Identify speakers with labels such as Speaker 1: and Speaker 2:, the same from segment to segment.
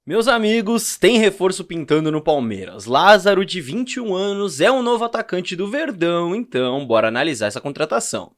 Speaker 1: Meus amigos, tem reforço pintando no Palmeiras. Lázaro, de 21 anos, é o novo atacante do Verdão, então bora analisar essa contratação.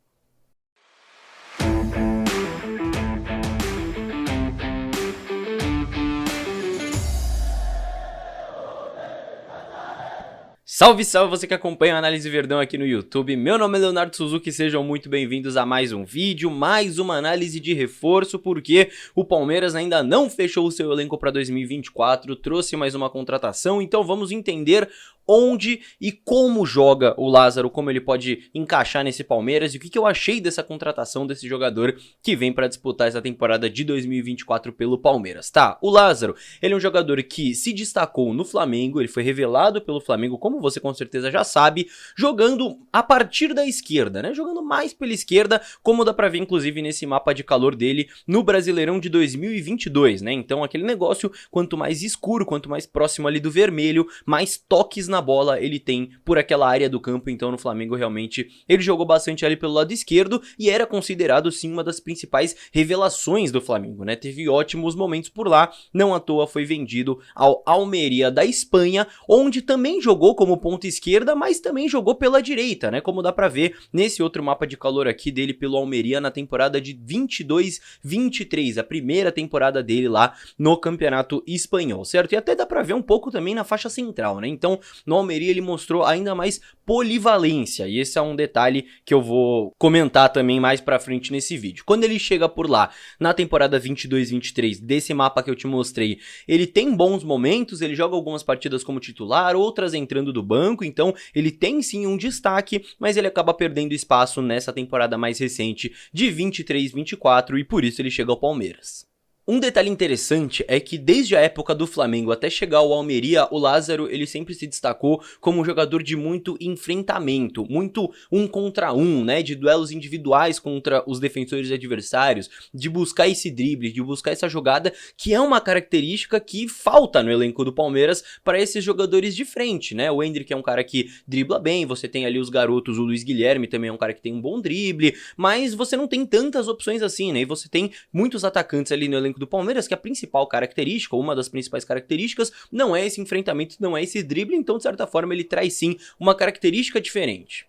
Speaker 1: Salve, salve você que acompanha a Análise Verdão aqui no YouTube, meu nome é Leonardo Suzuki, sejam muito bem-vindos a mais um vídeo, mais uma análise de reforço, porque o Palmeiras ainda não fechou o seu elenco para 2024, trouxe mais uma contratação, então vamos entender onde e como joga o Lázaro, como ele pode encaixar nesse Palmeiras e o que eu achei dessa contratação desse jogador que vem para disputar essa temporada de 2024 pelo Palmeiras. Tá, o Lázaro, ele é um jogador que se destacou no Flamengo, ele foi revelado pelo Flamengo, como você com certeza já sabe, jogando a partir da esquerda, né? Jogando mais pela esquerda, como dá pra ver inclusive nesse mapa de calor dele no Brasileirão de 2022, né? Então aquele negócio, quanto mais escuro, quanto mais próximo ali do vermelho, mais toques na bola ele tem por aquela área do campo. Então no Flamengo realmente ele jogou bastante ali pelo lado esquerdo e era considerado sim uma das principais revelações do Flamengo, né? Teve ótimos momentos por lá, não à toa foi vendido ao Almeria da Espanha, onde também jogou como ponta esquerda, mas também jogou pela direita, né? Como dá pra ver nesse outro mapa de calor aqui dele pelo Almeria na temporada de 22-23, a primeira temporada dele lá no Campeonato Espanhol, certo? E até dá pra ver um pouco também na faixa central, né? Então no Almeria ele mostrou ainda mais polivalência, e esse é um detalhe que eu vou comentar também mais pra frente nesse vídeo. Quando ele chega por lá na temporada 22-23, desse mapa que eu te mostrei, ele tem bons momentos, ele joga algumas partidas como titular, outras entrando do banco, então ele tem sim um destaque, mas ele acaba perdendo espaço nessa temporada mais recente de 23-24 e por isso ele chega ao Palmeiras. Um detalhe interessante é que desde a época do Flamengo até chegar ao Almeria, o Lázaro ele sempre se destacou como um jogador de muito enfrentamento, muito um contra um, né, de duelos individuais contra os defensores adversários, de buscar esse drible, de buscar essa jogada, que é uma característica que falta no elenco do Palmeiras para esses jogadores de frente, né? O Endrick é um cara que dribla bem, você tem ali os garotos, o Luiz Guilherme também é um cara que tem um bom drible, mas você não tem tantas opções assim, né? E você tem muitos atacantes ali no elenco do Palmeiras que a principal característica, ou uma das principais características, não é esse enfrentamento, não é esse drible, então de certa forma ele traz sim uma característica diferente.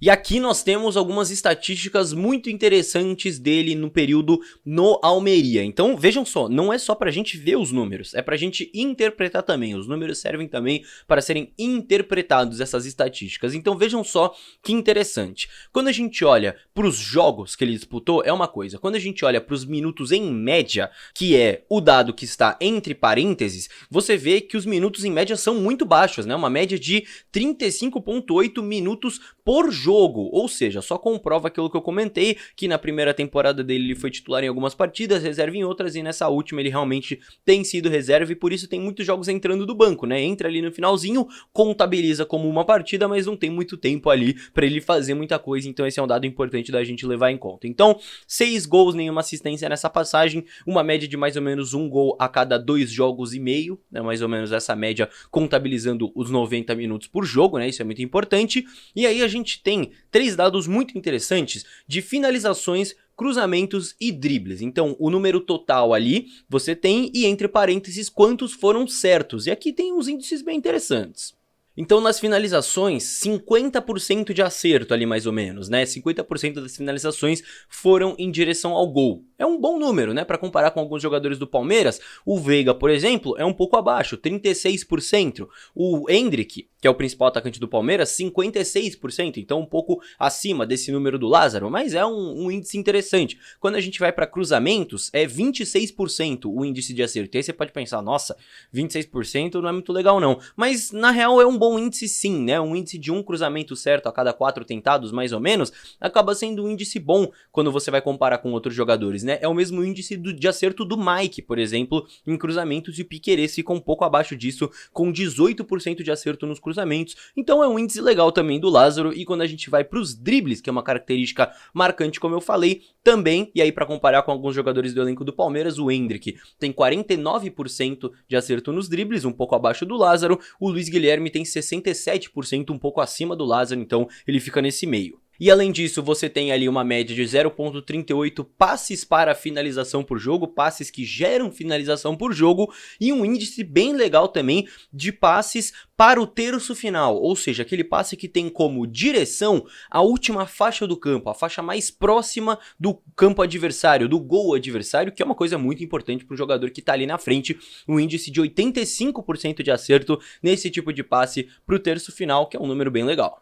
Speaker 1: E aqui nós temos algumas estatísticas muito interessantes dele no período no Almeria. Então vejam só, não é só pra gente ver os números, é pra gente interpretar também. Os números servem também para serem interpretados, essas estatísticas. Então vejam só que interessante. Quando a gente olha pros jogos que ele disputou, é uma coisa. Quando a gente olha pros minutos em média, que é o dado que está entre parênteses, você vê que os minutos em média são muito baixos, né? Uma média de 35,8 minutos por jogo, ou seja, só comprova aquilo que eu comentei, que na primeira temporada dele ele foi titular em algumas partidas, reserva em outras, e nessa última ele realmente tem sido reserva e por isso tem muitos jogos entrando do banco, né? Entra ali no finalzinho, contabiliza como uma partida, mas não tem muito tempo ali pra ele fazer muita coisa, então esse é um dado importante da gente levar em conta. Então, 6 gols, nenhuma assistência nessa passagem, uma média de mais ou menos 1 gol a cada 2 jogos e meio, né? Mais ou menos essa média contabilizando os 90 minutos por jogo, né? Isso é muito importante. E aí a gente tem 3 dados muito interessantes de finalizações, cruzamentos e dribles. Então o número total ali você tem e entre parênteses quantos foram certos. E aqui tem uns índices bem interessantes. Então nas finalizações, 50% de acerto ali mais ou menos, né? 50% das finalizações foram em direção ao gol. É um bom número, né? Para comparar com alguns jogadores do Palmeiras, o Veiga, por exemplo, é um pouco abaixo, 36%. O Endrick, que é o principal atacante do Palmeiras, 56%, então um pouco acima desse número do Lázaro, mas é um índice interessante. Quando a gente vai para cruzamentos, é 26% o índice de acerto. E aí você pode pensar, nossa, 26% não é muito legal não. Mas na real é um bom índice sim, né? Um índice de um cruzamento certo a cada 4 tentados, mais ou menos, acaba sendo um índice bom quando você vai comparar com outros jogadores, né? É o mesmo índice de acerto do Mike, por exemplo, em cruzamentos, e o Piquerez fica um pouco abaixo disso, com 18% de acerto nos cruzamentos. Então é um índice legal também do Lázaro. E quando a gente vai para os dribles, que é uma característica marcante, como eu falei, também, e aí para comparar com alguns jogadores do elenco do Palmeiras, o Endrick tem 49% de acerto nos dribles, um pouco abaixo do Lázaro. O Luiz Guilherme tem 67%, um pouco acima do Lázaro, então ele fica nesse meio. E além disso, você tem ali uma média de 0,38 passes para finalização por jogo, passes que geram finalização por jogo, e um índice bem legal também de passes para o terço final, ou seja, aquele passe que tem como direção a última faixa do campo, a faixa mais próxima do campo adversário, do gol adversário, que é uma coisa muito importante para o jogador que está ali na frente. Um índice de 85% de acerto nesse tipo de passe para o terço final, que é um número bem legal.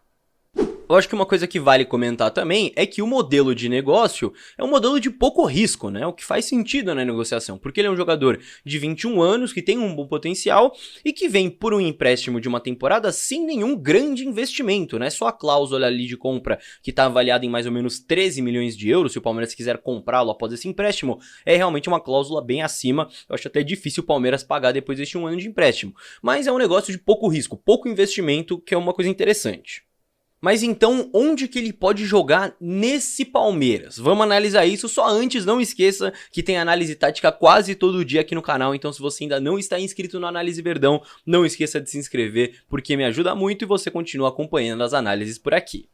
Speaker 1: Eu acho que uma coisa que vale comentar também é que o modelo de negócio é um modelo de pouco risco, né? O que faz sentido na negociação, porque ele é um jogador de 21 anos que tem um bom potencial e que vem por um empréstimo de uma temporada sem nenhum grande investimento, né? Só a cláusula ali de compra, que está avaliada em mais ou menos 13 milhões de euros, se o Palmeiras quiser comprá-lo após esse empréstimo, é realmente uma cláusula bem acima. Eu acho até difícil o Palmeiras pagar depois deste um ano de empréstimo, mas é um negócio de pouco risco, pouco investimento, que é uma coisa interessante. Mas então, onde que ele pode jogar nesse Palmeiras? Vamos analisar isso, só antes não esqueça que tem análise tática quase todo dia aqui no canal, então se você ainda não está inscrito no Análise Verdão, não esqueça de se inscrever, porque me ajuda muito e você continua acompanhando as análises por aqui.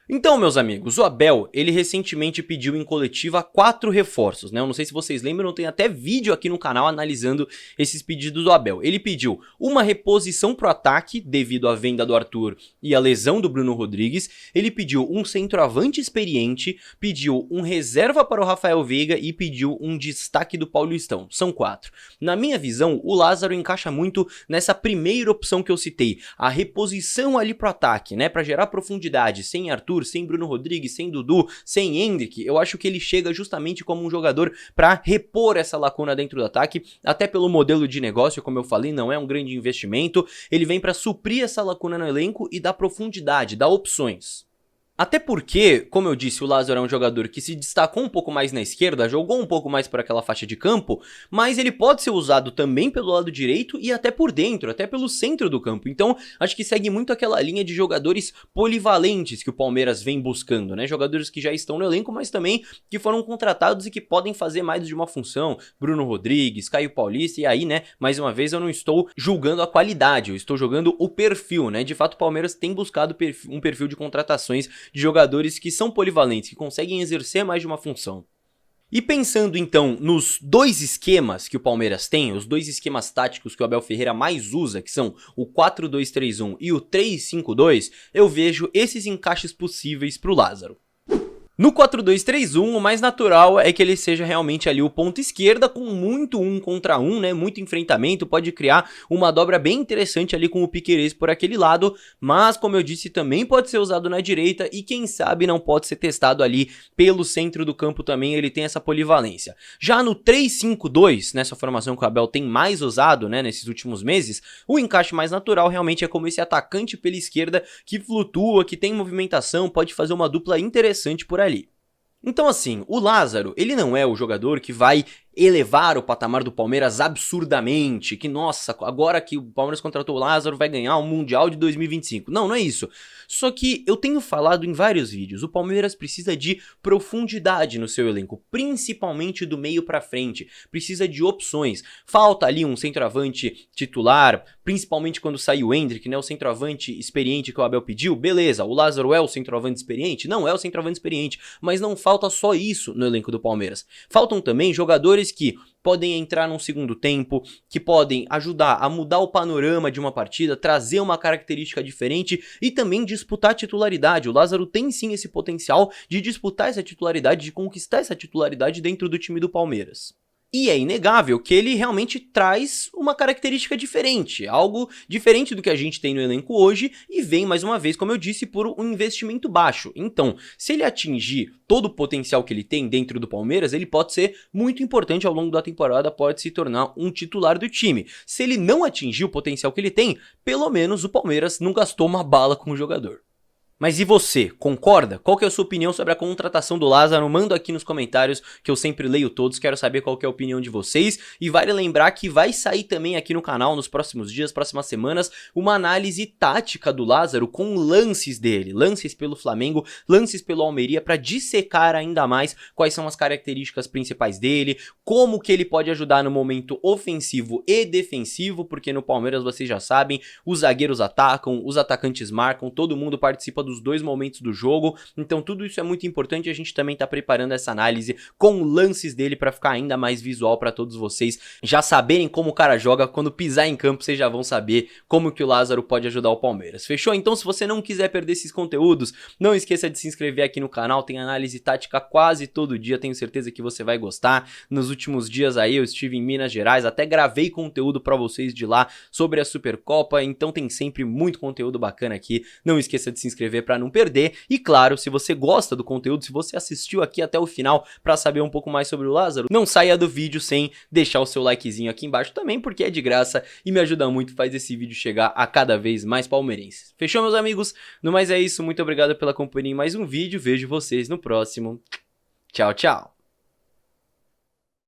Speaker 1: Então, meus amigos, o Abel, ele recentemente pediu em coletiva 4 reforços, né? Eu não sei se vocês lembram, tem até vídeo aqui no canal analisando esses pedidos do Abel. Ele pediu uma reposição pro ataque, devido à venda do Arthur e à lesão do Bruno Rodrigues. Ele pediu um centroavante experiente, pediu um reserva para o Rafael Veiga e pediu um destaque do Paulistão. São 4. Na minha visão, o Lázaro encaixa muito nessa primeira opção que eu citei, a reposição ali pro ataque, né? Para gerar profundidade, sem Arthur, sem Bruno Rodrigues, sem Dudu, sem Endrick. Eu acho que ele chega justamente como um jogador para repor essa lacuna dentro do ataque, até pelo modelo de negócio, como eu falei, não é um grande investimento, ele vem para suprir essa lacuna no elenco e dar profundidade, dar opções. Até porque, como eu disse, o Lázaro é um jogador que se destacou um pouco mais na esquerda, jogou um pouco mais por aquela faixa de campo, mas ele pode ser usado também pelo lado direito e até por dentro, até pelo centro do campo. Então, acho que segue muito aquela linha de jogadores polivalentes que o Palmeiras vem buscando, né? Jogadores que já estão no elenco, mas também que foram contratados e que podem fazer mais de uma função. Bruno Rodrigues, Caio Paulista, e aí, né, mais uma vez eu não estou julgando a qualidade, eu estou jogando o perfil, né? De fato, o Palmeiras tem buscado um perfil de contratações de jogadores que são polivalentes, que conseguem exercer mais de uma função. E pensando então nos dois esquemas que o Palmeiras tem, os dois esquemas táticos que o Abel Ferreira mais usa, que são o 4-2-3-1 e o 3-5-2, eu vejo esses encaixes possíveis para o Lázaro. No 4-2-3-1, o mais natural é que ele seja realmente ali o ponta esquerda, com muito 1 contra 1, né, muito enfrentamento, pode criar uma dobra bem interessante ali com o Piquerez por aquele lado, mas como eu disse, também pode ser usado na direita e quem sabe não pode ser testado ali pelo centro do campo também, ele tem essa polivalência. Já no 3-5-2, nessa formação que o Abel tem mais usado, né, nesses últimos meses, o encaixe mais natural realmente é como esse atacante pela esquerda que flutua, que tem movimentação, pode fazer uma dupla interessante por ali. Então assim, o Lázaro, ele não é o jogador que vai elevar o patamar do Palmeiras absurdamente, que nossa, agora que o Palmeiras contratou o Lázaro vai ganhar o Mundial de 2025. Não, não é isso. Só que eu tenho falado em vários vídeos, o Palmeiras precisa de profundidade no seu elenco, principalmente do meio pra frente, precisa de opções. Falta ali um centroavante titular, principalmente quando sai o Endrick, né, o centroavante experiente que o Abel pediu, beleza, o Lázaro é o centroavante experiente? Não é o centroavante experiente, mas não falta só isso no elenco do Palmeiras. Faltam também jogadores que podem entrar num segundo tempo, que podem ajudar a mudar o panorama de uma partida, trazer uma característica diferente e também disputar a titularidade. O Lázaro tem sim esse potencial de disputar essa titularidade, de conquistar essa titularidade dentro do time do Palmeiras. E é inegável que ele realmente traz uma característica diferente, algo diferente do que a gente tem no elenco hoje e vem, mais uma vez, como eu disse, por um investimento baixo. Então, se ele atingir todo o potencial que ele tem dentro do Palmeiras, ele pode ser muito importante ao longo da temporada, pode se tornar um titular do time. Se ele não atingir o potencial que ele tem, pelo menos o Palmeiras não gastou uma bala com o jogador. Mas e você, concorda? Qual que é a sua opinião sobre a contratação do Lázaro? Manda aqui nos comentários que eu sempre leio todos, quero saber qual que é a opinião de vocês. E vale lembrar que vai sair também aqui no canal nos próximos dias, próximas semanas, uma análise tática do Lázaro com lances dele, lances pelo Flamengo, lances pelo Almeria, para dissecar ainda mais quais são as características principais dele, como que ele pode ajudar no momento ofensivo e defensivo, porque no Palmeiras vocês já sabem, os zagueiros atacam, os atacantes marcam, todo mundo participa dos dois momentos do jogo, então tudo isso é muito importante e a gente também tá preparando essa análise com lances dele para ficar ainda mais visual para todos vocês já saberem como o cara joga. Quando pisar em campo vocês já vão saber como que o Lázaro pode ajudar o Palmeiras, fechou? Então se você não quiser perder esses conteúdos, não esqueça de se inscrever aqui no canal, tem análise tática quase todo dia, tenho certeza que você vai gostar. Nos últimos dias aí eu estive em Minas Gerais, até gravei conteúdo para vocês de lá sobre a Supercopa, então tem sempre muito conteúdo bacana aqui, não esqueça de se inscrever para não perder. E claro, se você gosta do conteúdo, se você assistiu aqui até o final para saber um pouco mais sobre o Lázaro, não saia do vídeo sem deixar o seu likezinho aqui embaixo também, porque é de graça e me ajuda muito, faz esse vídeo chegar a cada vez mais palmeirenses. Fechou, meus amigos? No mais é isso, muito obrigado pela companhia em mais um vídeo, vejo vocês no próximo. Tchau, tchau!